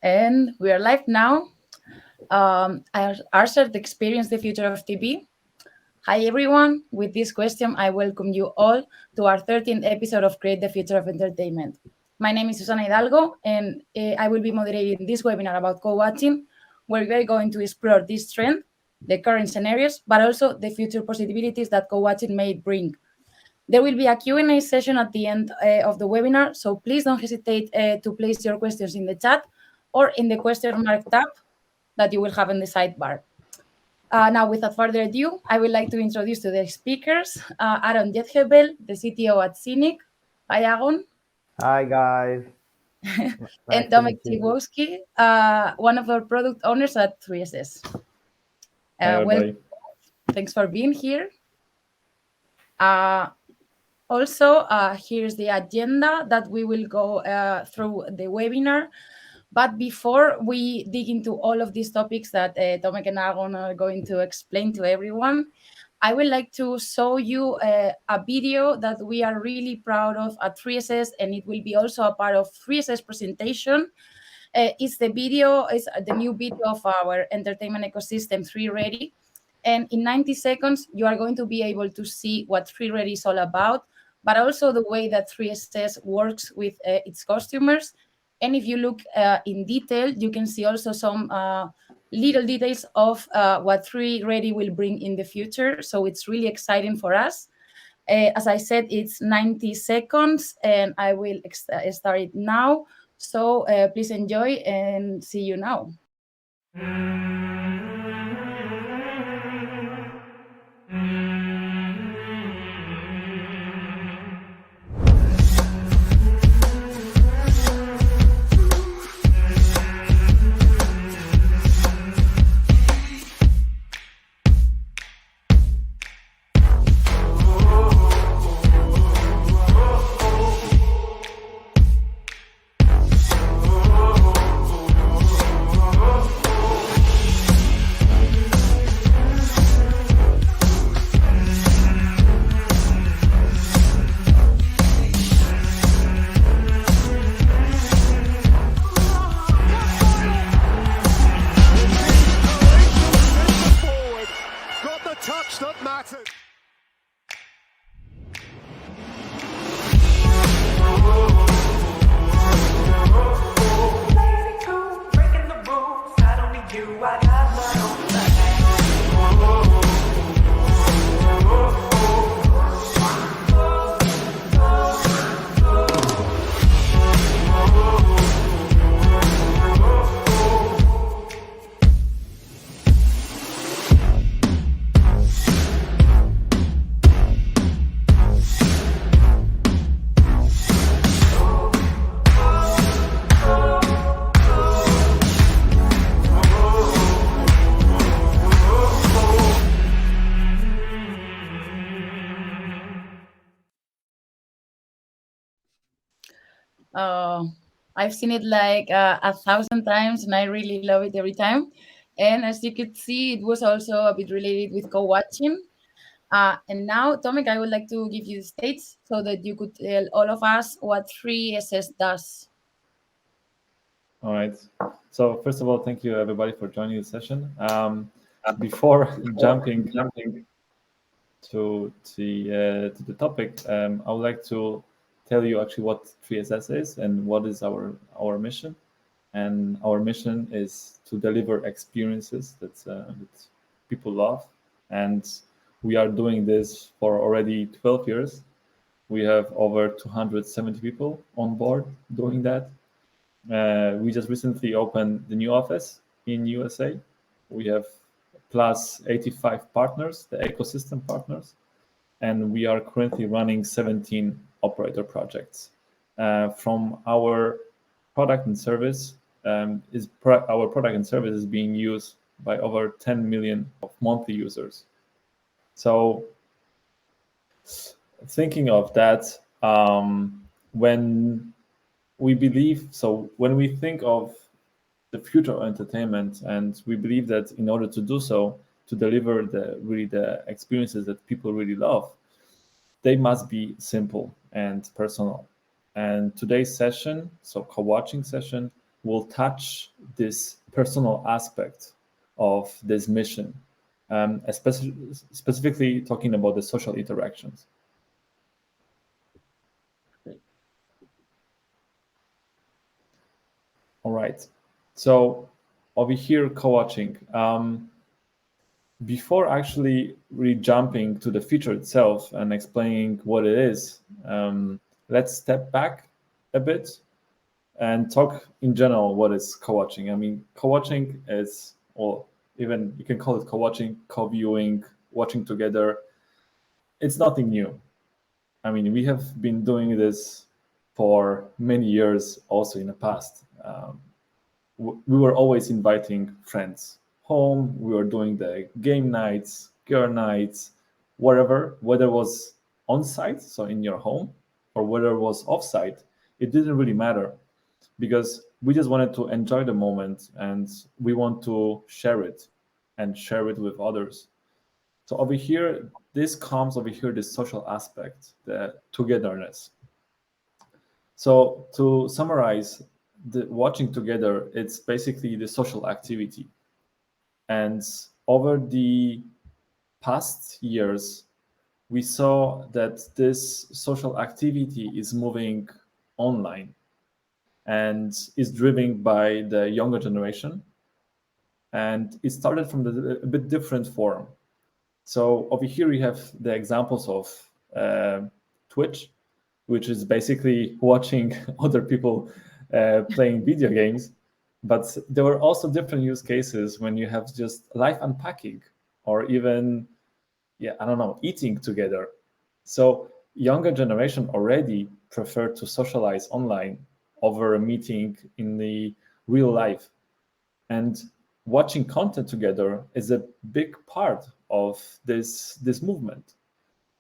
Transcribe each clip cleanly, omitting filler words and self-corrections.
And we are live now. Our shared experience, the future of TV. Hi everyone. With this question, I welcome you all to our 13th episode of Create the Future of Entertainment. My name is Susana Hidalgo, and I will be moderating this webinar about co-watching, where we're going to explore this trend, the current scenarios, but also the future possibilities that co-watching may bring. There will be a Q&A session at the end of the webinar, so please don't hesitate to place your questions in the chat or in the question mark tab that you will have in the sidebar. Now, without further ado, I would like to introduce to the speakers Aaron Jethebel, the CTO at SCEENIC. Hi, Aaron. Hi, guys. And Tomek Cibowski, one of our product owners at 3SS. Well, thanks for being here. Also, here's the agenda that we will go through the webinar. But before we dig into all of these topics that Tomek and Aaron are going to explain to everyone, I would like to show you a video that we are really proud of at 3SS, and it will be also a part of 3SS presentation. It's the new video of our entertainment ecosystem, 3Ready. And in 90 seconds, you are going to be able to see what 3Ready is all about, but also the way that 3SS works with its customers. And if you look in detail, you can see also some little details of what 3Ready will bring in the future. So it's really exciting for us. As I said, it's 90 seconds, and I will start it now. So please enjoy and see you now. I've seen it like 1,000 times, and I really love it every time. And as you could see, it was also a bit related with co-watching. And now, Tomek, I would like to give you the stage so that you could tell all of us what 3SS does. All right. So first of all, thank you everybody for joining the session. Before jumping to the topic, I would like to tell you actually what 3SS is and what is our mission. And our mission is to deliver experiences that people love. And we are doing this for already 12 years. We have over 270 people on board doing that. We just recently opened the new office in USA. We have plus 85 partners, the ecosystem partners, and we are currently running 17 operator projects. From our product and service, our product and service is being used by over 10 million of monthly users. So thinking of that, when we think of the future of entertainment, and we believe that in order to do so, to deliver the experiences that people really love, they must be simple and personal. And today's session, so co-watching session, will touch this personal aspect of this mission, specifically talking about the social interactions. All right. So over here, co-watching. Before actually really jumping to the feature itself and explaining what it is, let's step back a bit and talk in general what is co-watching. I mean, co-watching is, or even you can call it co-watching, co-viewing, watching together. It's nothing new. I mean, we have been doing this for many years also in the past. We were always inviting friends home. We were doing the game nights, girl nights, whatever, whether it was on site, so in your home, or whether it was off site, it didn't really matter because we just wanted to enjoy the moment and we want to share it and share it with others. So over here, this comes over here, this social aspect, the togetherness. So to summarize, the watching together, it's basically the social activity. And over the past years, we saw that this social activity is moving online and is driven by the younger generation. And it started from a bit different form. So over here we have the examples of Twitch, which is basically watching other people playing video games. But there were also different use cases when you have just live unpacking or even, yeah, I don't know, eating together. So younger generation already prefer to socialize online over a meeting in the real life. And watching content together is a big part of this movement.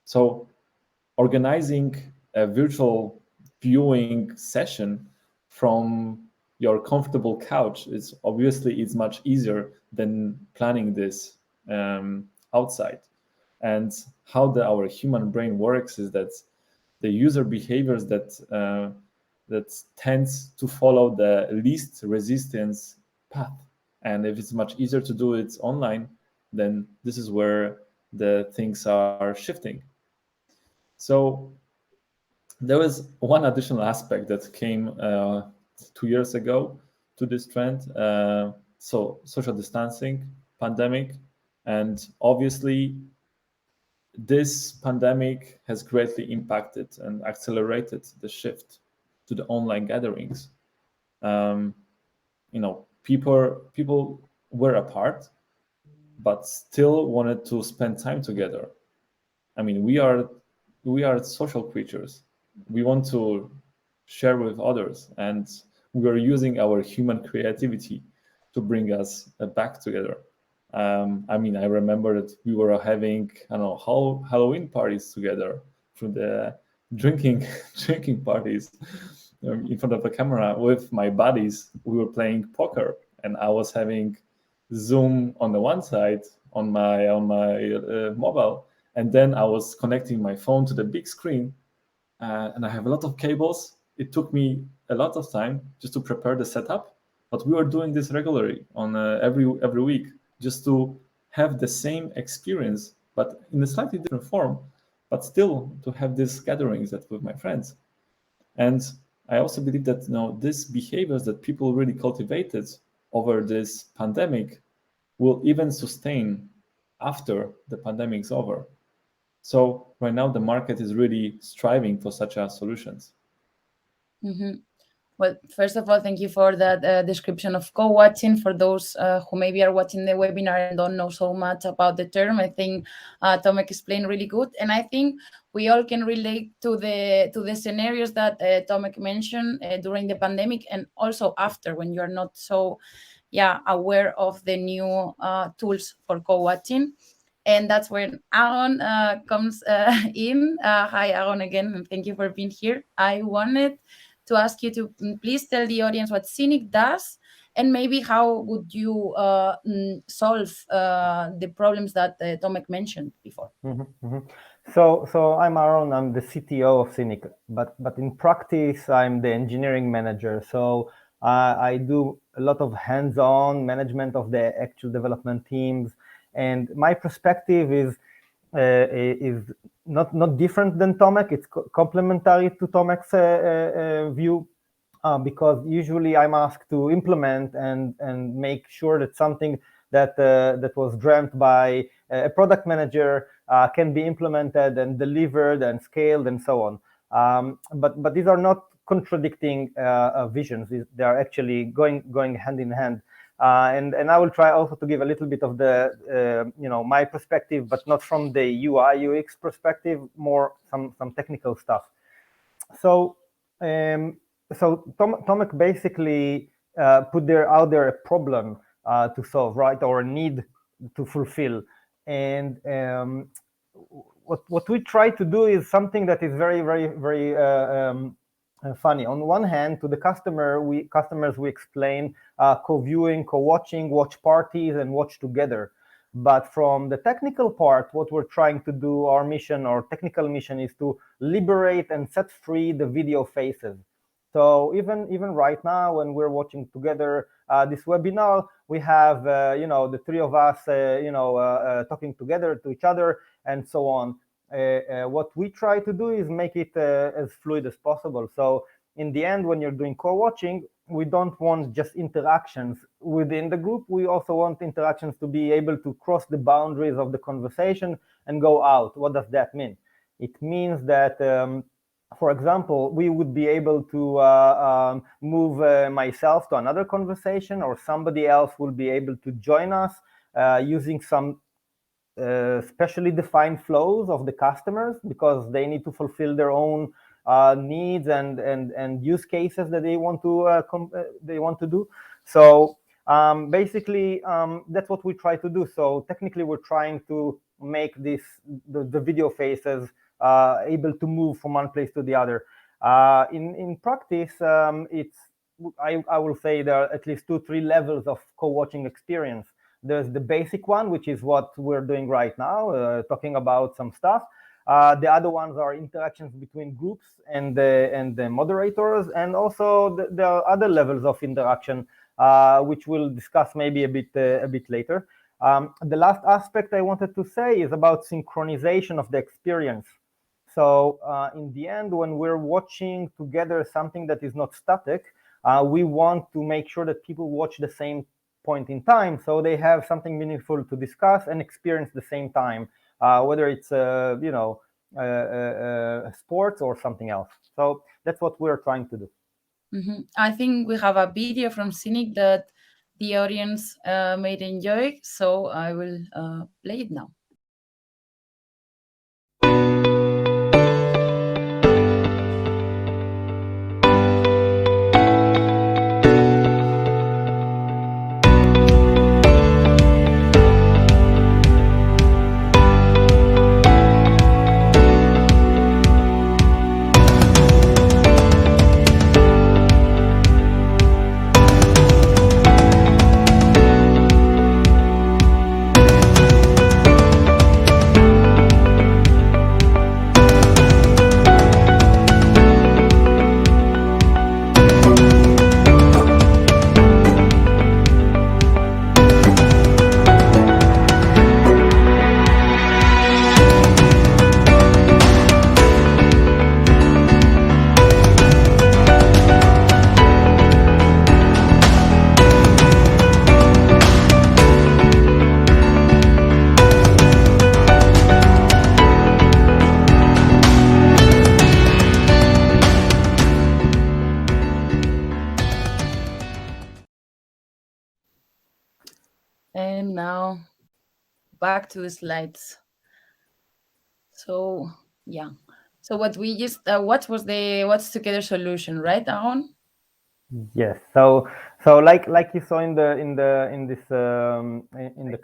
So organizing a virtual viewing session from your comfortable couch is obviously it's much easier than planning this outside. And how our human brain works is that the user behaviors that tends to follow the least resistance path. And if it's much easier to do it online, then this is where the things are shifting. So there was one additional aspect that came 2 years ago to this trend. So social distancing, pandemic, and obviously this pandemic has greatly impacted and accelerated the shift to the online gatherings. People were apart, but still wanted to spend time together. I mean, we are social creatures. We want to share with others, and we are using our human creativity to bring us back together. I mean, I remember that we were having, I don't know, Halloween parties together through the drinking drinking parties in front of the camera with my buddies. We were playing poker, and I was having Zoom on the one side on my mobile, and then I was connecting my phone to the big screen, and I have a lot of cables. It took me a lot of time just to prepare the setup, but we were doing this regularly on every week just to have the same experience, but in a slightly different form, but still to have these gatherings that with my friends. And I also believe that these behaviors that people really cultivated over this pandemic will even sustain after the pandemic's over. So right now the market is really striving for such solutions. Mm-hmm. Well, first of all, thank you for that description of co-watching. For those who maybe are watching the webinar and don't know so much about the term, I think Tomek explained really good, and I think we all can relate to the scenarios that Tomek mentioned during the pandemic and also after, when you are not so aware of the new tools for co-watching. And that's when Aaron comes in. Hi, Aaron, again, and thank you for being here. I wanted to ask you to please tell the audience what SCEENIC does, and maybe how would you solve the problems that Tomek mentioned before. So I'm Aaron. I'm the CTO of SCEENIC, but in practice, I'm the engineering manager. So I do a lot of hands-on management of the actual development teams, and my perspective is not different than Tomek. It's complementary to Tomek's view, because usually I'm asked to implement and make sure that something that was dreamt by a product manager can be implemented and delivered and scaled and so on. But these are not contradicting visions. They are actually going hand in hand. And I will try also to give a little bit of the my perspective, but not from the UI UX perspective, more some technical stuff. So Tomek basically put out there a problem to solve, right, or a need to fulfill, and what we try to do is something that is very funny. On one hand, to the customers we explain co-viewing, co-watching, watch parties, and watch together. But from the technical part, what we're trying to do, our mission, our technical mission, is to liberate and set free the video faces. So even right now, when we're watching together this webinar, we have the three of us talking together to each other and so on. What we try to do is make it as fluid as possible. So in the end, when you're doing co-watching, we don't want just interactions within the group. We also want interactions to be able to cross the boundaries of the conversation and go out. What does that mean? It means that, for example, we would be able to move myself to another conversation, or somebody else will be able to join us using some specially defined flows of the customers, because they need to fulfill their own needs and use cases that they want to do. So basically, that's what we try to do. So technically, we're trying to make the video faces able to move from one place to the other. In practice, I will say there are at least 2-3 levels of co-watching experience. There's the basic one, which is what we're doing right now, talking about some stuff. The other ones are interactions between groups and the moderators, and also there are other levels of interaction, which we'll discuss maybe a bit later. The last aspect I wanted to say is about synchronization of the experience. So in the end, when we're watching together something that is not static, we want to make sure that people watch the same point in time, so they have something meaningful to discuss and experience the same time, whether it's sports or something else. So that's what we're trying to do. I think we have a video from SCEENIC that the audience may enjoy, so I will play it now. And now back to the slides. So yeah, so what we just what was the what's together solution, right, Aaron? Yes. So like you saw in the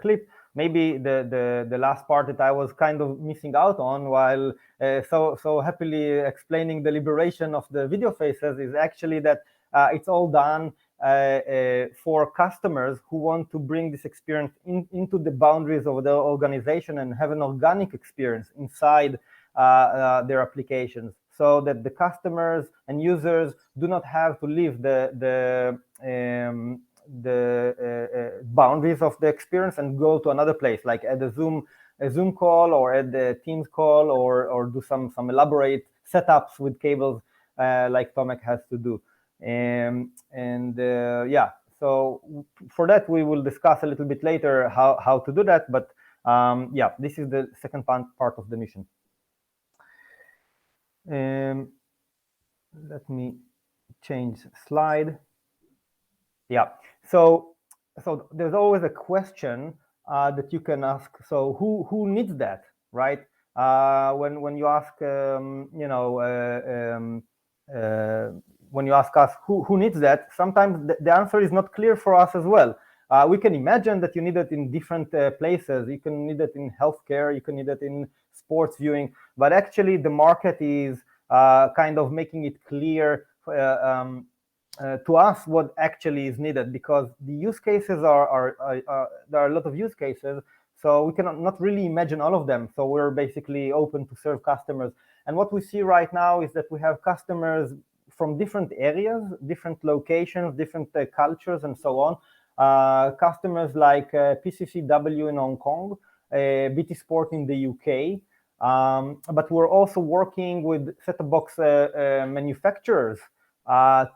clip, maybe the last part that I was kind of missing out on while so happily explaining the liberation of the video faces is actually that it's all done for customers who want to bring this experience into the boundaries of their organization and have an organic experience inside their applications. so that the customers and users do not have to leave the boundaries of the experience and go to another place, like add a Zoom call or add a Teams call or do some elaborate setups with cables like Tomek has to do. Yeah, so for that we will discuss a little bit later how to do that, but yeah, this is the second part of the mission. Let me change slide. Yeah, so there's always a question that you can ask. So who needs that, right? When you ask, when you ask us who needs that, sometimes the answer is not clear for us as well. We can imagine that you need it in different places. You can need it in healthcare, you can need it in sports viewing, but actually the market is kind of making it clear to us what actually is needed, because the use cases there are a lot of use cases, so we cannot not really imagine all of them. So we're basically open to serve customers. And what we see right now is that we have customers from different areas, different locations, different cultures, and so on. Customers like PCCW in Hong Kong, BT Sport in the UK, but we're also working with set-top box manufacturers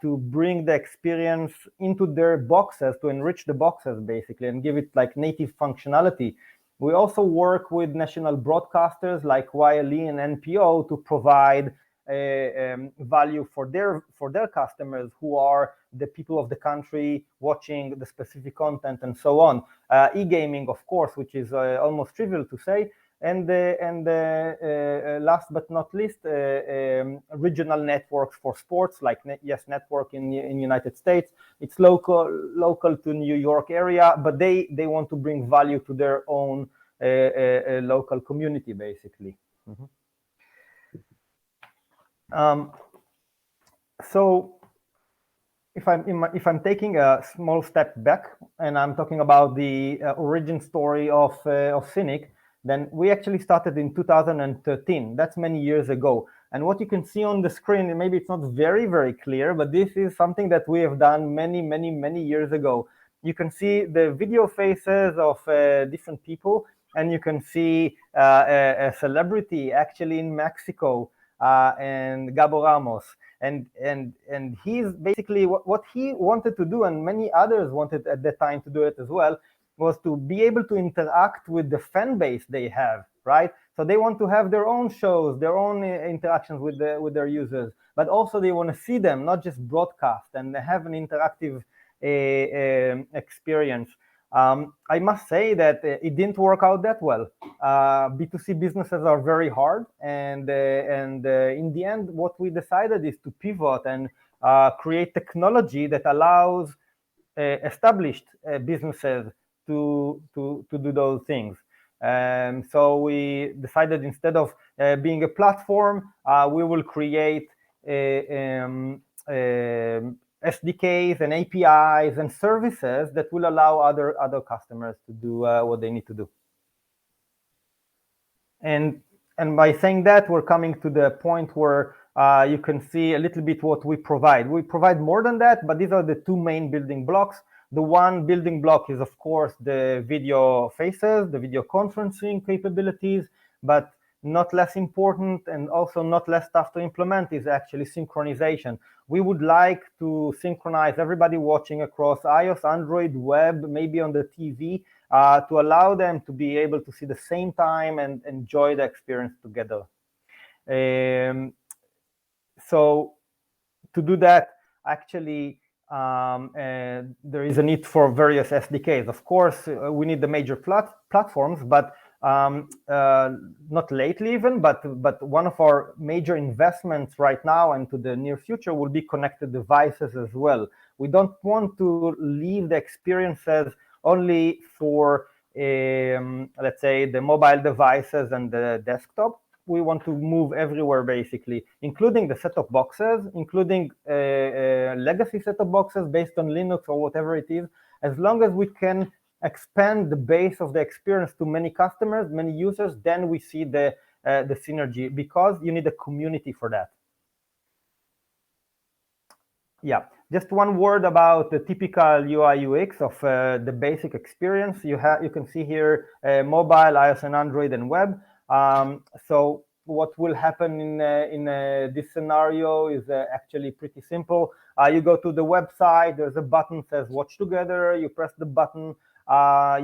to bring the experience into their boxes, to enrich the boxes basically and give it like native functionality. We also work with national broadcasters like YLE and NPO to provide value for their customers, who are the people of the country watching the specific content and so on. E-gaming, of course, which is almost trivial to say. And last but not least, regional networks for sports, like Yes Network in United States. It's local to New York area, but they want to bring value to their own local community, basically. So if I'm taking a small step back and I'm talking about the origin story of SCEENIC, then we actually started in 2013. That's many years ago. And what you can see on the screen, and maybe it's not very, very clear, but this is something that we have done many years ago. You can see the video faces of different people, and you can see a celebrity actually in Mexico, and Gabo Ramos. And he's basically what he wanted to do, and many others wanted at the time to do it as well, was to be able to interact with the fan base they have, right? So they want to have their own shows, their own interactions with their users, but also they want to see them, not just broadcast, and have an interactive experience. I must say that it didn't work out that well. B2C businesses are very hard, and in the end, what we decided is to pivot and create technology that allows established businesses to do those things. So we decided, instead of being a platform, we will create SDKs and APIs and services that will allow other customers to do what they need to do. And by saying that, we're coming to the point where you can see a little bit what we provide. We provide more than that, but these are the two main building blocks. The one building block is, of course, the video faces, the video conferencing capabilities, but not less important and also not less tough to implement is actually synchronization. We would like to synchronize everybody watching across iOS, Android, web, maybe on the TV, to allow them to be able to see the same time and enjoy the experience together. So to do that, actually, there is a need for various SDKs. Of course, we need the major platforms, but not lately even, but one of our major investments right now and to the near future will be connected devices as well. We don't want to leave the experiences only for, let's say, the mobile devices and the desktop. We want to move everywhere, basically, including the set-top boxes, including legacy set-top boxes based on Linux or whatever it is. As long as we can expand the base of the experience to many customers, many users, then we see the synergy, because you need a community for that. Yeah, just one word about the typical UI UX of the basic experience. You can see here mobile, iOS, and Android, and web. So what will happen in this scenario is actually pretty simple. You go to the website. There's a button that says "Watch Together." You press the button.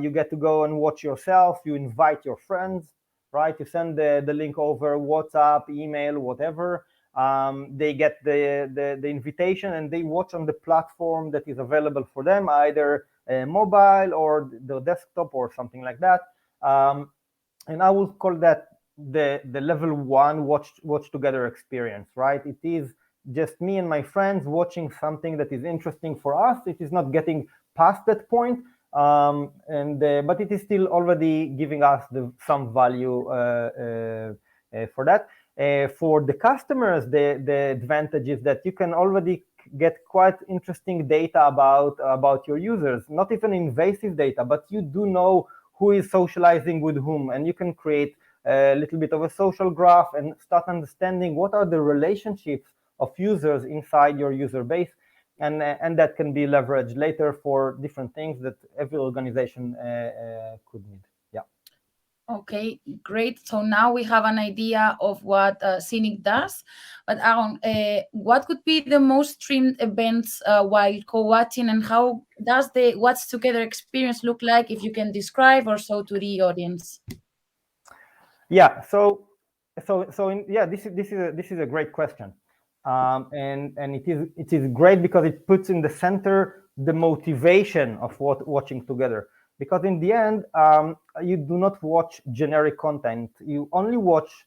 You get to go and watch yourself. You invite your friends, right? You send the link over WhatsApp, email, whatever. They get the invitation and they watch on the platform that is available for them, either mobile or the desktop or something like that. And I would call that the level 1 watch together experience, right? It is just me and my friends watching something that is interesting for us. It is not getting past that point, but it is still already giving us some value for that. For the customers, the advantage is that you can already get quite interesting data about your users, not even invasive data, but you do know who is socializing with whom, and you can create a little bit of a social graph and start understanding what are the relationships of users inside your user base, and that can be leveraged later for different things that every organization could need. Yeah. Okay, great. So now we have an idea of what SCEENIC does. But Aaron, what could be the most streamed events while co-watching, and how does the Watch Together experience look like, if you can describe or so to the audience? Yeah. This is a great question, and it is great because it puts in the center the motivation of watching together. Because in the end, you do not watch generic content. You only watch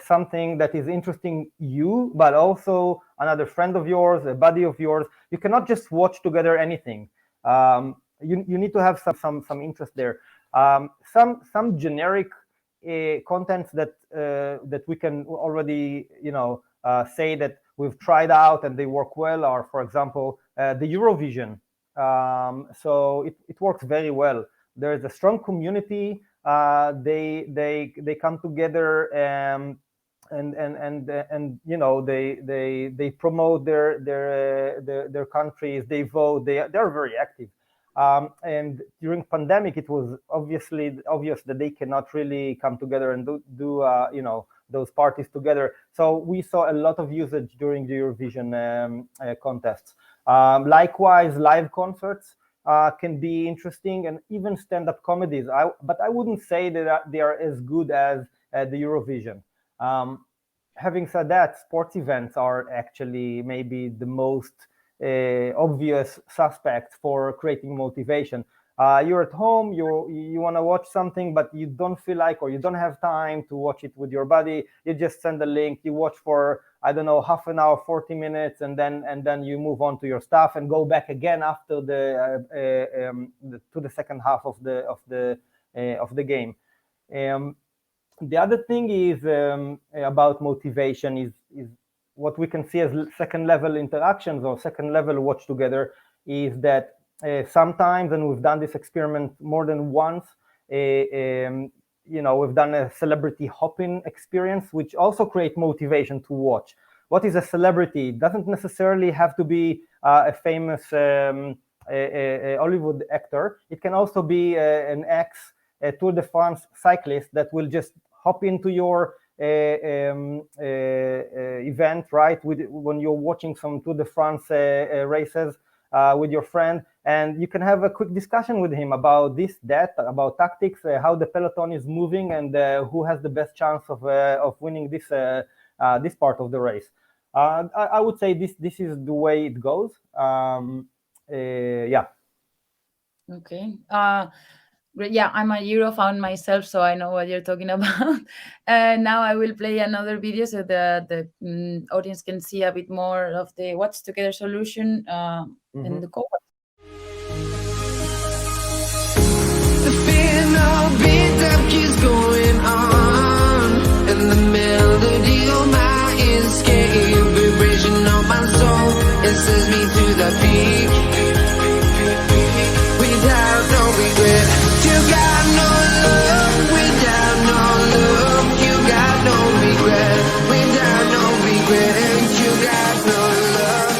something that is interesting you, but also another friend of yours, a buddy of yours. You cannot just watch together anything. You need to have some interest there. Some generic contents that we can already say that we've tried out and they work well are, for example, the Eurovision. So it works very well. There is a strong community. They come together and they promote their countries. They vote. They're very active. And during pandemic, it was obvious that they cannot really come together and do those parties together. So we saw a lot of usage during the Eurovision contests. Likewise, live concerts can be interesting, and even stand-up comedies. But I wouldn't say that they are as good as the Eurovision. Having said that, sports events are actually maybe the most obvious suspect for creating motivation. You're at home, you want to watch something, but you don't feel like, or you don't have time to watch it with your buddy. You just send the link, you watch for, I don't know, half an hour, 40 minutes, and then you move on to your stuff and go back again after to the second half of the game. The other thing is about motivation is what we can see as second level interactions or second level watch together, is that sometimes, and we've done this experiment more than once, we've done a celebrity hopping experience, which also create motivation to watch. What is a celebrity? It doesn't necessarily have to be a famous Hollywood actor. It can also be an Tour de France cyclist that will just hop into your event, right? When you're watching some Tour de France races with your friend, and you can have a quick discussion with him about about tactics, how the peloton is moving, and who has the best chance of winning this part of the race. I would say this is the way it goes. Yeah. Okay. Yeah, I'm a Euro fan myself, so I know what you're talking about. Now I will play another video so the audience can see a bit more of the Watch Together solution in the co-op. The final beat that keeps going on, and the melody of my escape, vibration of my soul, it sends me to the peak, without no regret. You got no love, without no love. You got no regret, without no regret. You got no love.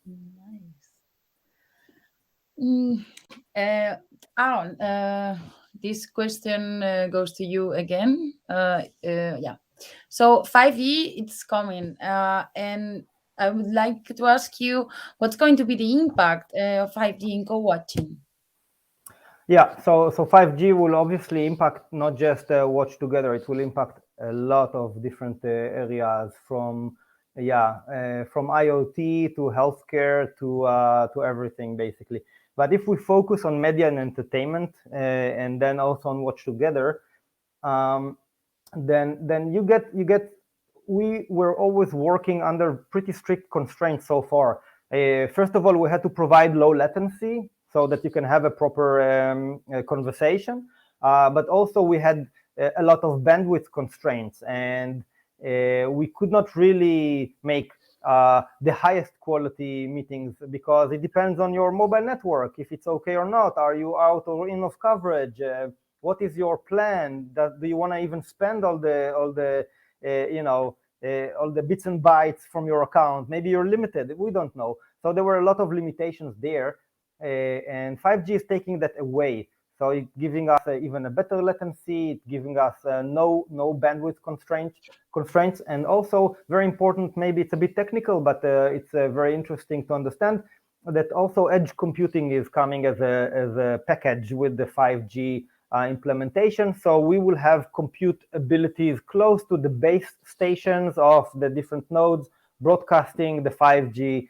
Nice. Mm, Aaron, this question goes to you again. Yeah. So 5G, it's coming, and I would like to ask you, what's going to be the impact of 5G in co-watching? Yeah, so 5G will obviously impact not just watch together. It will impact a lot of different areas from from IoT to healthcare to everything basically. But if we focus on media and entertainment and then also on watch together, um, then you get we were always working under pretty strict constraints so far. First of all, we had to provide low latency so that you can have a proper conversation, but also we had a lot of bandwidth constraints, and we could not really make the highest quality meetings because it depends on your mobile network, if it's okay or not. Are you out or in of coverage? What is your plan? Do you want to even spend all the all the bits and bytes from your account? Maybe you're limited. We don't know. So there were a lot of limitations there, and 5G is taking that away. So it's giving us even a better latency. It's giving us no bandwidth constraints, and also very important. Maybe it's a bit technical, but it's very interesting to understand that also edge computing is coming as a package with the 5G implementation. So we will have compute abilities close to the base stations of the different nodes, broadcasting the 5G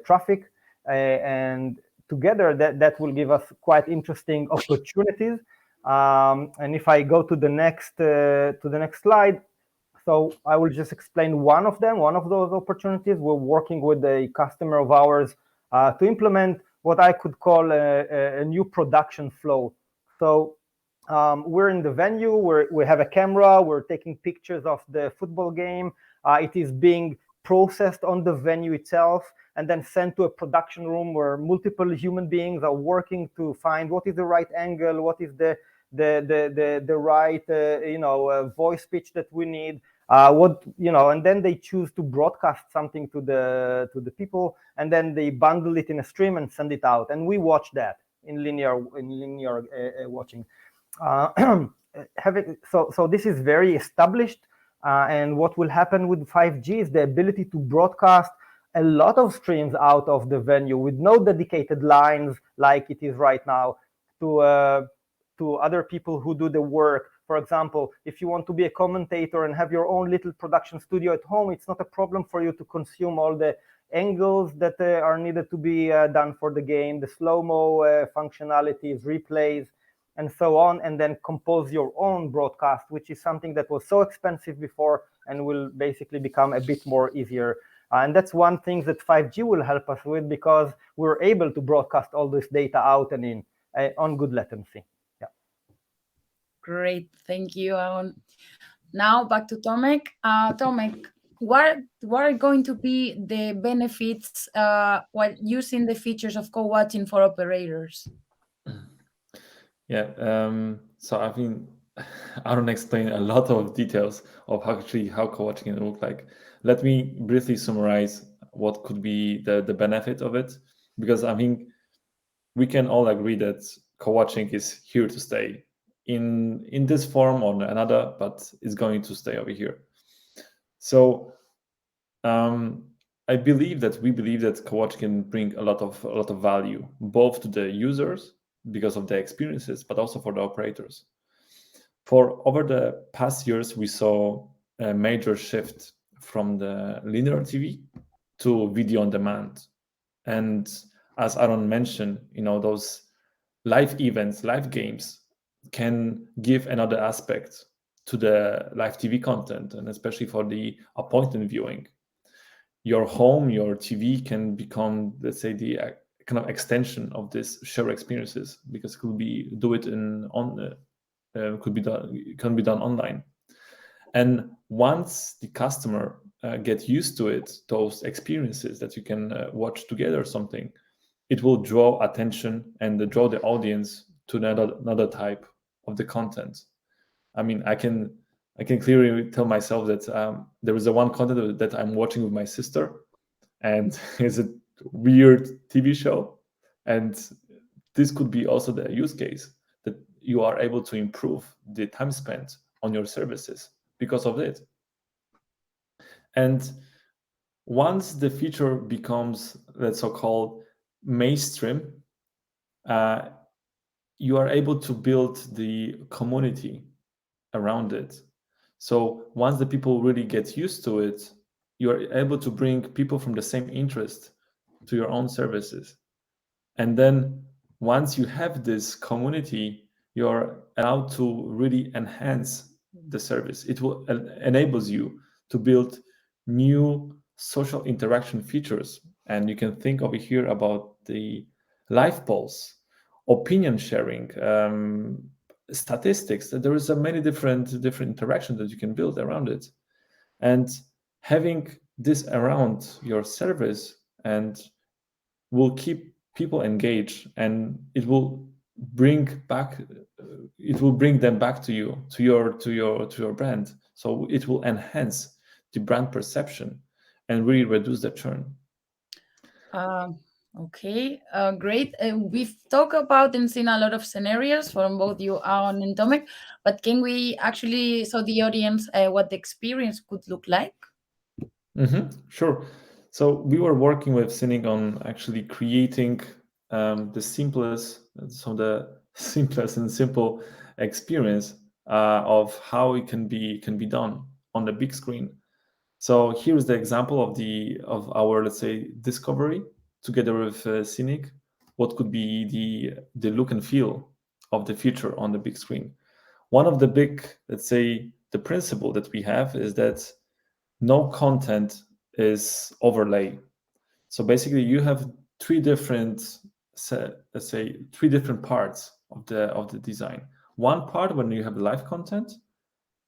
traffic, and together that will give us quite interesting opportunities. And if I go to the next slide, so I will just explain one of them, one of those opportunities. We're working with a customer of ours to implement what I could call a new production flow. So we're in the venue, we have a camera, we're taking pictures of the football game. It is being processed on the venue itself and then sent to a production room where multiple human beings are working to find what is the right angle, what is the right voice pitch that we need. And then they choose to broadcast something to the people, and then they bundle it in a stream and send it out, and we watch that in linear watching. So this is very established, and what will happen with 5G is the ability to broadcast a lot of streams out of the venue with no dedicated lines like it is right now to other people who do the work. For example, if you want to be a commentator and have your own little production studio at home, it's not a problem for you to consume all the angles that are needed to be done for the game, the slow-mo functionalities, replays, and so on, and then compose your own broadcast, which is something that was so expensive before and will basically become a bit more easier. And that's one thing that 5G will help us with, because we're able to broadcast all this data out and in on good latency. Great, thank you, Aaron. Now back to Tomek. Tomek, what are going to be the benefits while using the features of co-watching for operators? Yeah, so I mean, Aaron explained a lot of details of how co-watching can look like. Let me briefly summarize what could be the benefit of it, because I mean, we can all agree that co-watching is here to stay in this form or another, but it's going to stay over here. So we believe that co-watching can bring a lot of value, both to the users because of their experiences, but also for the operators. For over the past years, we saw a major shift from the linear TV to video on demand. And as Aaron mentioned, those live events, live games can give another aspect to the live TV content, and especially for the appointment viewing. Your home, your TV can become, let's say, the kind of extension of this shared experiences, because it could be can be done online. And once the customer gets used to it, those experiences that you can watch together something, it will draw attention and draw the audience to another type of the content. I mean, I can clearly tell myself that there is one content that I'm watching with my sister, and it's a weird TV show. And this could be also the use case that you are able to improve the time spent on your services because of it. And once the feature becomes, let's so-called mainstream, you are able to build the community around it. So once the people really get used to it, you are able to bring people from the same interest to your own services. And then once you have this community, you're allowed to really enhance the service. It will enables you to build new social interaction features. And you can think over here about the live polls, opinion sharing, statistics. There is a many different interactions that you can build around it. And having this around your service and will keep people engaged, and it will bring them back to you, to your brand. So it will enhance the brand perception and really reduce the churn. Okay, great. We've talked about and seen a lot of scenarios from both you, Aaron and Tomek, but can we actually show the audience what the experience could look like? Sure. So we were working with SCEENIC on actually creating the simplest and simple experience of how it can be done on the big screen. So here is the example of our, let's say, discovery together with SCEENIC. What could be the look and feel of the feature on the big screen? One of the big, let's say, the principle that we have is that no content is overlay. So basically, you have three different, let's say, three different parts of the design. One part when you have live content,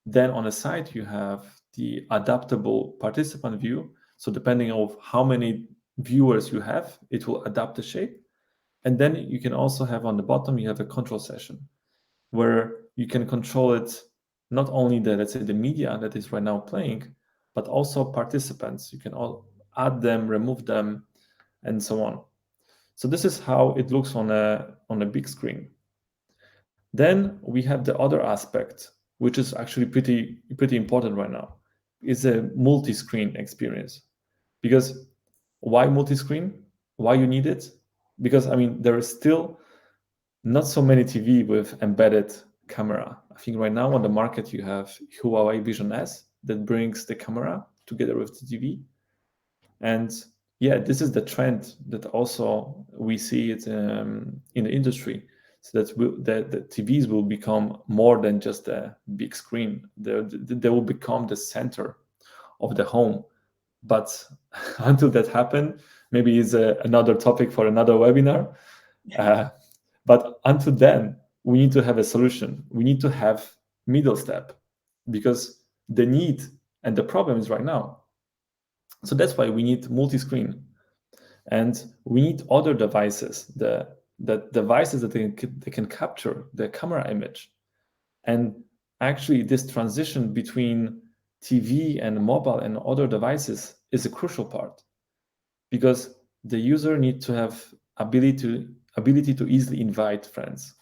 then on the side you have the adaptable participant view. So depending on how many viewers you have, it will adapt the shape. And then you can also have on the bottom, you have a control session where you can control it, not only the, let's say, the media that is right now playing, but also participants. You can all add them, remove them, and so on. So this is how it looks on a big screen. Then we have the other aspect, which is actually pretty important right now, is a multi-screen experience. Because why multi-screen? Why you need it? Because I mean, there is still not so many TV with embedded camera. I think right now on the market you have Huawei Vision S that brings the camera together with the TV. And yeah, this is the trend that also we see it in the industry. So that the TVs will become more than just a big screen. They will become the center of the home. But until that happens, maybe it's another topic for another webinar. But until then, we need to have a solution. We need to have middle step, because the need and the problem is right now. So that's why we need multi-screen, and we need other devices, the devices that they can capture the camera image. And actually, this transition between TV and mobile and other devices is a crucial part, because the user needs to have ability to easily invite friends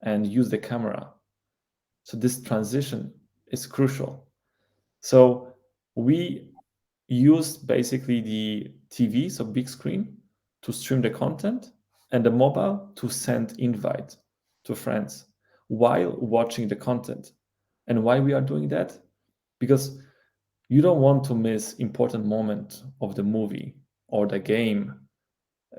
and use the camera. So this transition is crucial. So we used basically the TV, so big screen, to stream the content, and the mobile to send invite to friends while watching the content. And why we are doing that? Because you don't want to miss important moment of the movie or the game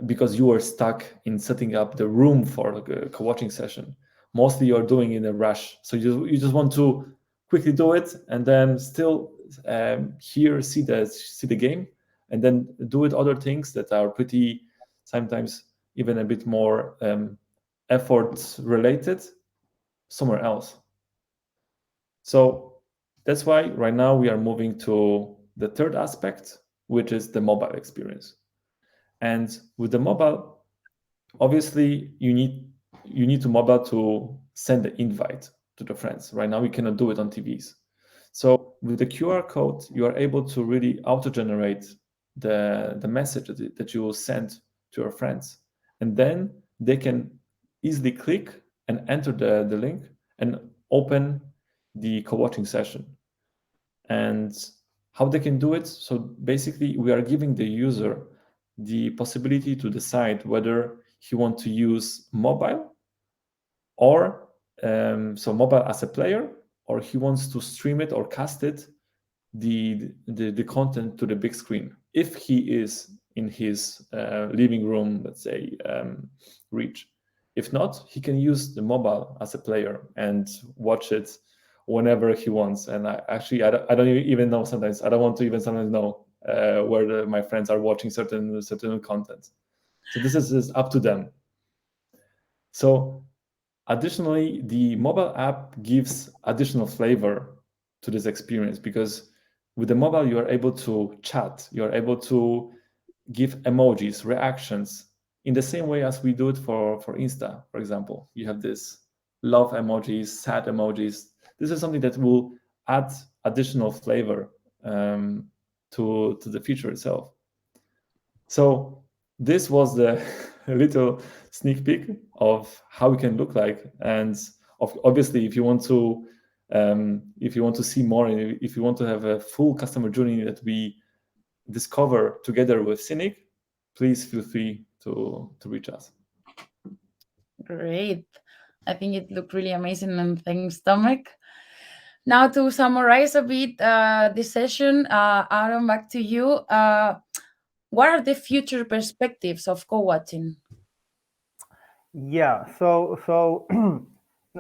because you are stuck in setting up the room for a co-watching session. Mostly you're doing in a rush. So you just want to quickly do it and then still here see the game, and then do it other things that are pretty, sometimes even a bit more effort related somewhere else. So that's why right now we are moving to the third aspect, which is the mobile experience. And with the mobile, obviously you need to mobile to send the invite to the friends. Right now we cannot do it on TVs. So with the QR code, you are able to really auto-generate the message that you will send to your friends, and then they can easily click and enter the link and open the co-watching session. And how they can do it? So basically, we are giving the user the possibility to decide whether he wants to use mobile or so mobile as a player, or he wants to stream it or cast it the content to the big screen if he is in his living room, let's say, reach. If not, he can use the mobile as a player and watch it whenever he wants. And I don't even know sometimes. I don't want to even sometimes know where my friends are watching certain content. So this is up to them. So additionally, the mobile app gives additional flavor to this experience, because with the mobile, you are able to chat, you are able to give emojis, reactions, in the same way as we do it for Insta, for example. You have this love emojis, sad emojis. This is something that will add additional flavor to the feature itself. So this was the little sneak peek of how it can look like. And obviously, if you want to see more, and if you want to have a full customer journey that we discover together with SCEENIC, please feel free to reach us. Great. I think it looked really amazing, and thanks, Tomek. Now to summarize a bit this session, Aaron, back to you. What are the future perspectives of co-watching? Yeah, so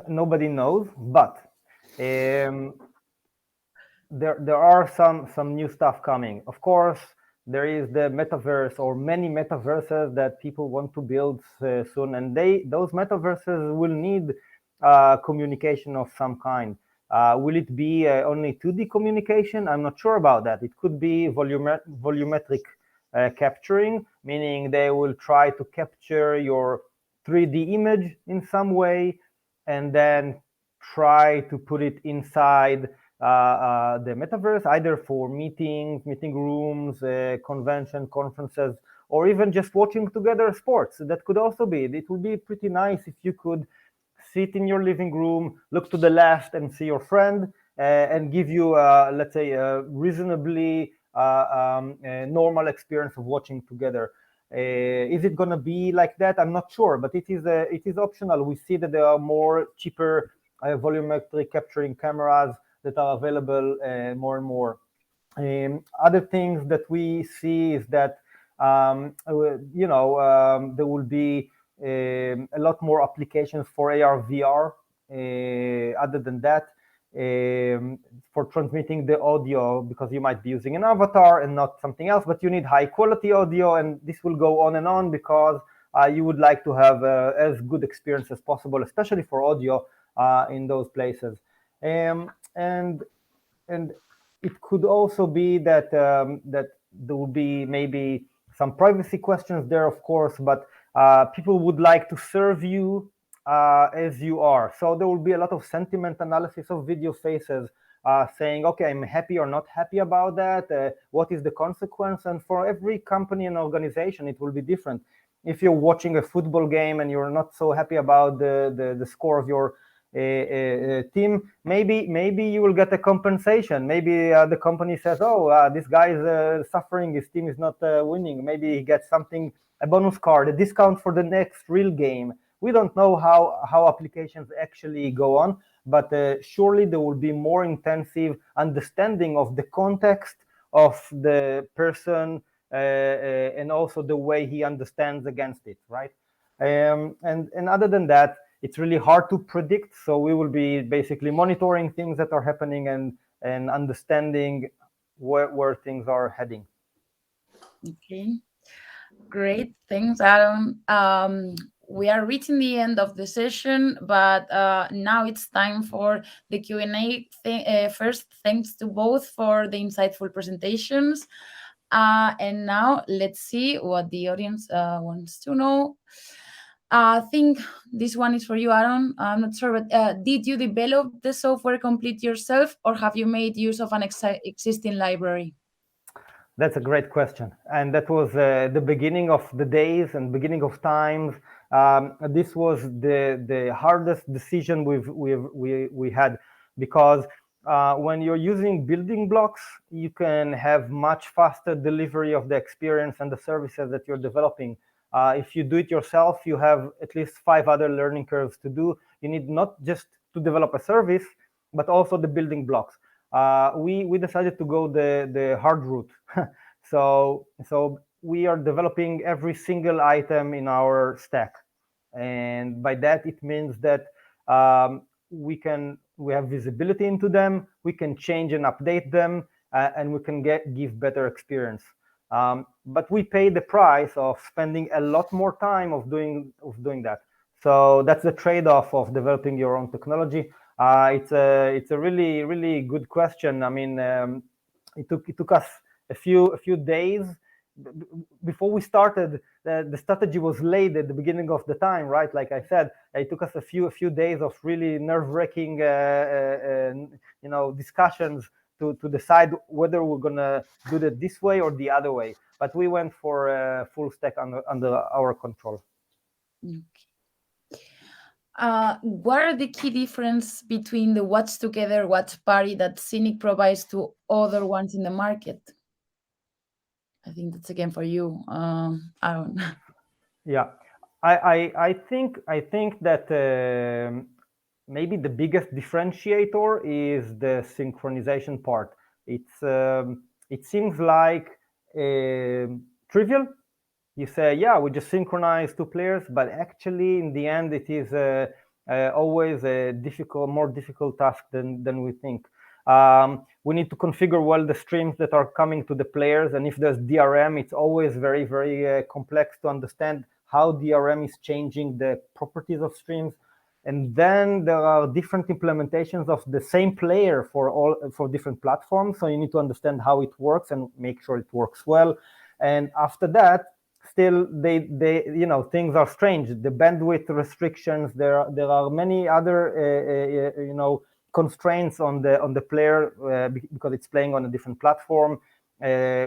nobody knows, but there are some new stuff coming. Of course, there is the metaverse, or many metaverses that people want to build soon, and those metaverses will need communication of some kind. Will it be only 2D communication? I'm not sure about that. It could be volumetric capturing, meaning they will try to capture your 3D image in some way and then try to put it inside the metaverse, either for meetings, meeting rooms, convention, conferences, or even just watching together sports. That could also be. It would be pretty nice if you could sit in your living room, look to the left and see your friend, and give you, let's say, a reasonably normal experience of watching together. Is it going to be like that? I'm not sure, but it is optional. We see that there are more cheaper volumetric capturing cameras that are available more and more. Other things that we see is that there will be a lot more applications for AR VR. Other than that, for transmitting the audio, because you might be using an avatar and not something else, but you need high quality audio, and this will go on and on because you would like to have as good experience as possible, especially for audio in those places. And it could also be that that there will be maybe some privacy questions there, of course, but people would like to serve you as you are. So there will be a lot of sentiment analysis of video faces, saying, okay, I'm happy or not happy about that. What is the consequence? And for every company and organization, it will be different. If you're watching a football game and you're not so happy about the score of your team, maybe you will get a compensation. Maybe the company says, oh, this guy is suffering, his team is not winning. Maybe he gets something, a bonus card, a discount for the next real game. We don't know how applications actually go on, but surely there will be more intensive understanding of the context of the person and also the way he understands against it, right? And other than that, it's really hard to predict. So we will be basically monitoring things that are happening and understanding where things are heading. Okay, great. Thanks, Aaron. We are reaching the end of the session, but now it's time for the Q&A. First, thanks to both for the insightful presentations. And now let's see what the audience wants to know. I think this one is for you, Aaron. I'm not sure, but did you develop the software complete yourself, or have you made use of an existing library? That's a great question, and that was the beginning of the days and beginning of times. This was the hardest decision we had, because when you're using building blocks, you can have much faster delivery of the experience and the services that you're developing. If you do it yourself, you have at least 5 other learning curves to do. You need not just to develop a service, but also the building blocks. We decided to go the hard route. So we are developing every single item in our stack, and by that it means that we have visibility into them, we can change and update them, and we can give better experience. But we pay the price of spending a lot more time of doing that. So that's the trade-off of developing your own technology. It's a really good question. I mean, it took us a few days before we started. The strategy was laid at the beginning of the time, right? Like I said, it took us a few days of really nerve-wracking, discussions to decide whether we're gonna do it this way or the other way. But we went for a full stack under our control. Okay. What are the key difference between the Watch Together, Watch Party that SCEENIC provides to other ones in the market? I think that's again for you, Aaron. Yeah, I think that maybe the biggest differentiator is the synchronization part. It seems like trivial. You say, yeah, we just synchronize 2 players, but actually in the end it is always a more difficult task than we think. We need to configure well the streams that are coming to the players, and if there's DRM, it's always very complex to understand how DRM is changing the properties of streams. And then there are different implementations of the same player for different platforms, so you need to understand how it works and make sure it works well. And after that, still they things are strange. The bandwidth restrictions, there are many other constraints on the player because it's playing on a different platform,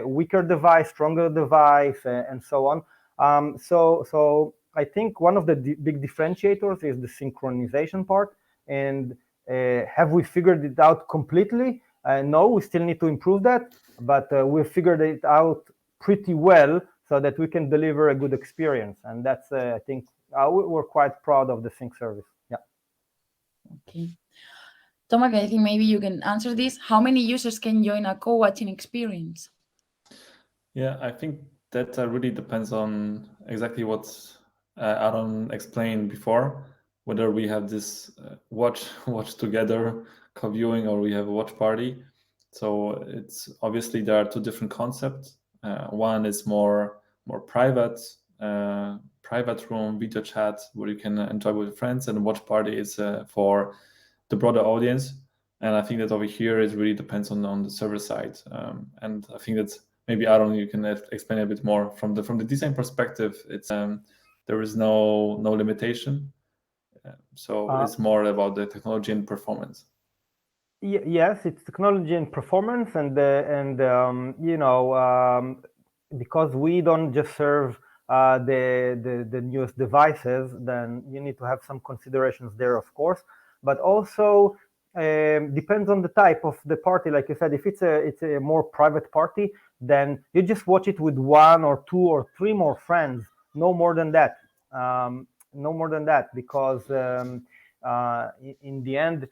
weaker device, stronger device, and so on. So I think one of the big differentiators is the synchronization part. And have we figured it out completely? No, we still need to improve that, but we figured it out pretty well so that we can deliver a good experience. And that's, I think, we're quite proud of the sync service. Yeah. Okay. Tomek, I think maybe you can answer this. How many users can join a co-watching experience? Yeah, I think that really depends on exactly what Aaron explained before, whether we have this watch together co-viewing or we have a watch party. So it's obviously there are 2 different concepts. One is more private room video chat where you can enjoy with friends, and watch party is for the broader audience. And I think that over here it really depends on the server side. And I think that's maybe Aaron, you can explain a bit more from the design perspective. It's there is no limitation, so it's more about the technology and performance. Yes, it's technology and performance, and because we don't just serve the newest devices, then you need to have some considerations there, of course. But also depends on the type of the party. Like you said, if it's a more private party, then you just watch it with 1 or 2 or 3 more friends, no more than that. No more than that, because in the end,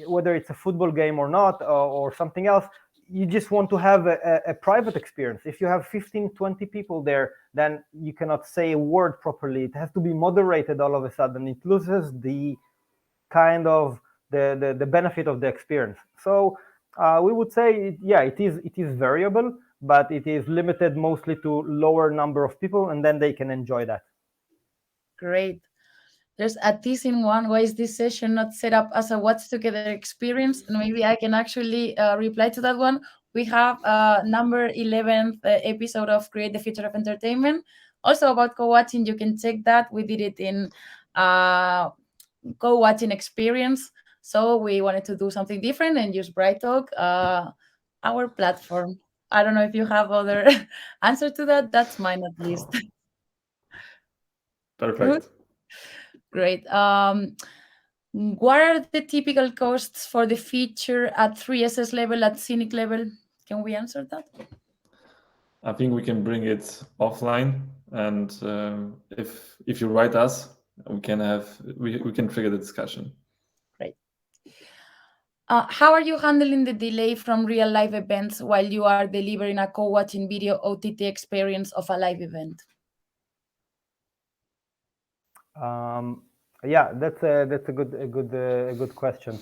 whether it's a football game or not, or something else, you just want to have a private experience. If you have 15-20 people there, then you cannot say a word properly. It has to be moderated all of a sudden. It loses the kind of the benefit of the experience. So we would say, yeah, it is variable, but it is limited mostly to lower number of people, and then they can enjoy that. Great. There's a tease in one. Why is this session not set up as a watch together experience? And maybe I can actually reply to that one. We have number 11th episode of Create the Future of Entertainment. Also about co-watching, you can check that. We did it in co-watching experience. So we wanted to do something different and use BrightTalk, our platform. I don't know if you have other answer to that. That's mine at least. Good. Perfect. Great. What are the typical costs for the feature at 3SS level, at SCEENIC level? Can we answer that? I think we can bring it offline, and if you write us, we can trigger the discussion. Great. How are you handling the delay from real live events while you are delivering a co-watching video OTT experience of a live event? Yeah, that's a good question.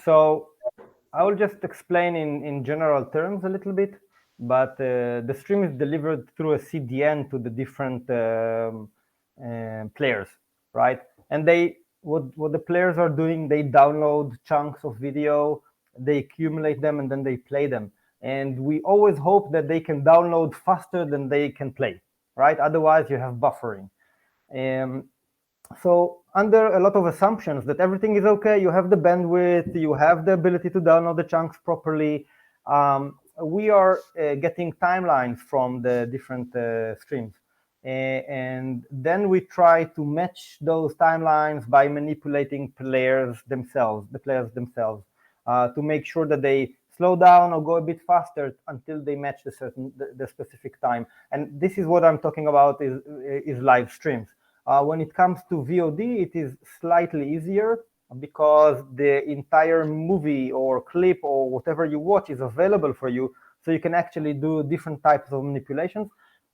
So I will just explain in general terms a little bit, but the stream is delivered through a CDN to the different players, right? And what the players are doing, they download chunks of video, they accumulate them, and then they play them. And we always hope that they can download faster than they can play, right? Otherwise, you have buffering. So under a lot of assumptions that everything is okay, you have the bandwidth, you have the ability to download the chunks properly, we are getting timelines from the different streams. And then we try to match those timelines by manipulating the players themselves, to make sure that they slow down or go a bit faster until they match the specific time. And this is what I'm talking about is live streams. When it comes to VOD, it is slightly easier because the entire movie or clip or whatever you watch is available for you. So you can actually do different types of manipulations.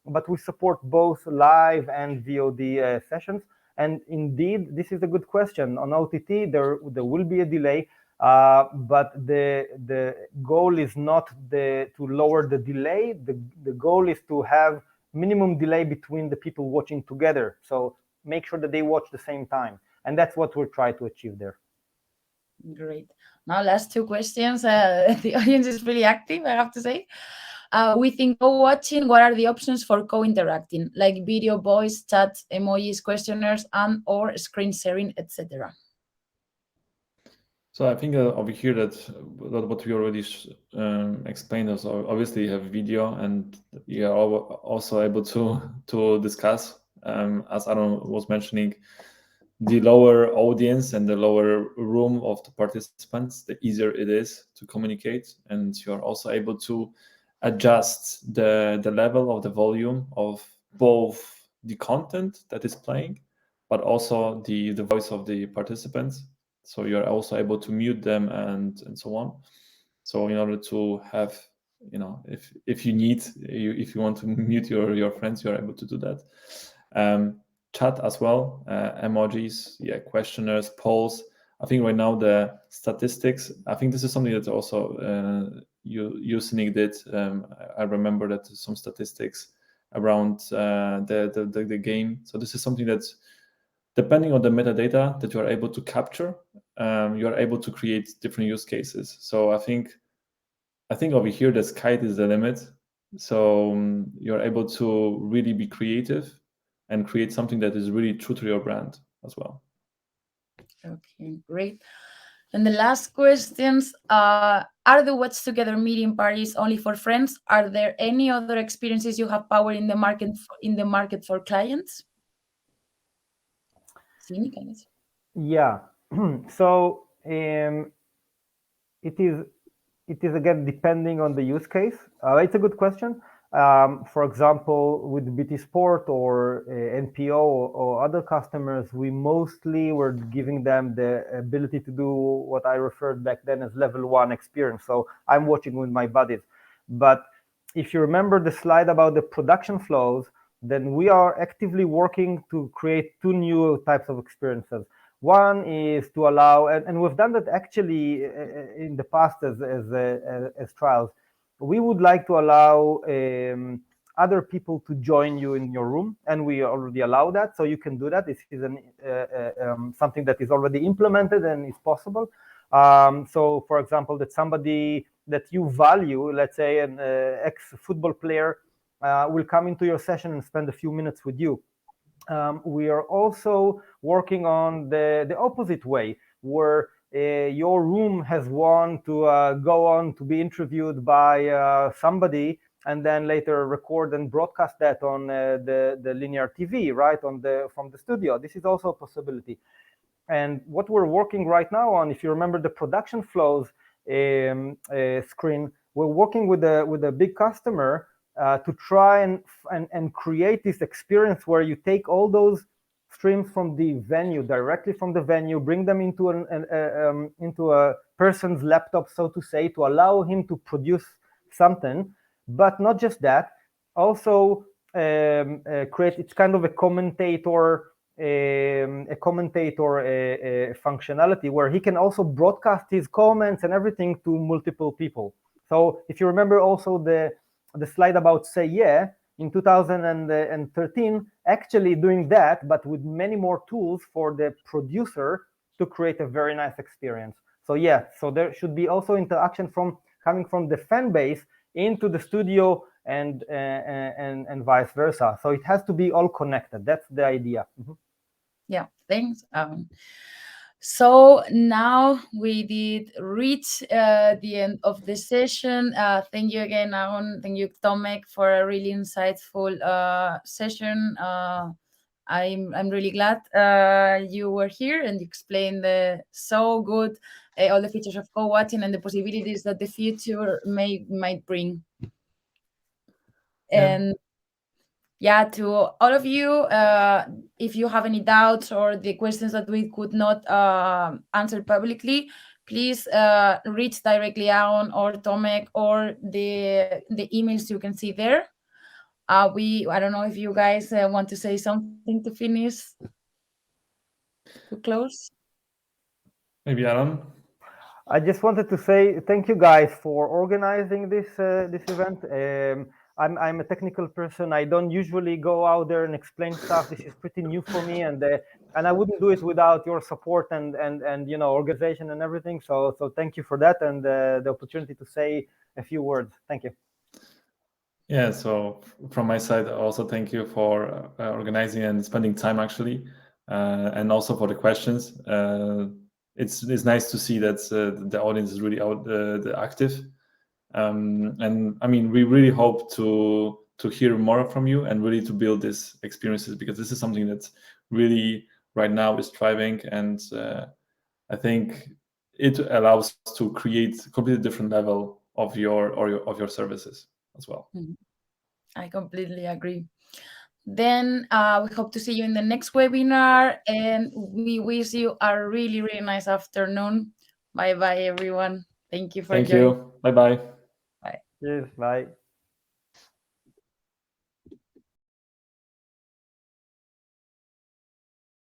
But we support both live and VOD sessions. And indeed, this is a good question. On OTT, there will be a delay, but the goal is not to lower the delay. The goal is to have minimum delay between the people watching together. So make sure that they watch the same time. And that's what we're trying to achieve there. Great. Now, last two questions. The audience is really active, I have to say. Within co-watching, what are the options for co-interacting, like video, voice, chat, emojis, questionnaires, and or screen sharing, etc.? So I think over here that what we already explained is obviously you have video, and you are also able to discuss, as Aaron was mentioning, the lower audience and the lower room of the participants, the easier it is to communicate, and you are also able to adjust the level of the volume of both the content that is playing, but also the voice of the participants. So you're also able to mute them and so on. So in order to have, if you want to mute your friends, you're able to do that. Chat as well, emojis, questionnaires, polls. I think right now the statistics, I think this is something that also SCEENIC did. I remember that some statistics around the game. So this is something that's, depending on the metadata that you are able to capture, you are able to create different use cases. So I think over here the sky is the limit. So you're able to really be creative and create something that is really true to your brand as well. Okay, great. And the last questions are the Watch Together meeting parties only for friends? Are there any other experiences you have power in the market for clients? Yeah. So it is again depending on the use case. It's a good question. For example, with BT Sport or NPO or other customers, we mostly were giving them the ability to do what I referred back then as level 1 experience. So I'm watching with my buddies. But if you remember the slide about the production flows, then we are actively working to create 2 new types of experiences. One is to allow, and we've done that actually in the past as trials. We would like to allow other people to join you in your room, and we already allow that, so you can do that. This is something that is already implemented and is possible. So, for example, that somebody that you value, let's say an ex-football player, will come into your session and spend a few minutes with you. We are also working on the opposite way, where your room has won to go on to be interviewed by somebody, and then later record and broadcast that on the linear TV, right, from the studio. This is also a possibility. And what we're working right now on, if you remember the production flows screen, we're working with a big customer to try and create this experience where you take all those streams from the venue, directly from the venue, bring them into a person's laptop, so to say, to allow him to produce something. But not just that, also create, it's kind of a commentator functionality where he can also broadcast his comments and everything to multiple people. So if you remember also the slide about Say Yeah, in 2013, actually doing that, but with many more tools for the producer to create a very nice experience. So yeah, so there should be also interaction coming from the fan base into the studio and vice versa. So it has to be all connected. That's the idea. Mm-hmm. Yeah, thanks. So now we did reach the end of the session. Thank you again, Aaron. Thank you, Tomek, for a really insightful session. I'm really glad you were here and you explained so good all the features of co-watching and the possibilities that the future might bring. And yeah, to all of you, if you have any doubts or the questions that we could not answer publicly, please reach directly Aaron or Tomek or the emails you can see there. I don't know if you guys want to say something to finish, to close. Maybe Aaron. I just wanted to say thank you guys for organizing this event. I'm a technical person. I don't usually go out there and explain stuff. This is pretty new for me, and I wouldn't do it without your support and organization and everything. So thank you for that and the opportunity to say a few words. Thank you. Yeah, so from my side, also thank you for organizing and spending time actually, and also for the questions. It's nice to see that the audience is really active, and I mean we really hope to hear more from you and really to build these experiences, because this is something that's really right now is thriving, and I think it allows to create a completely different level of your services as well. I completely agree. Then we hope to see you in the next webinar, and we wish you a really, really nice afternoon. Bye bye, everyone. Thank you for joining. Thank you. Bye bye. Bye. Yes, bye.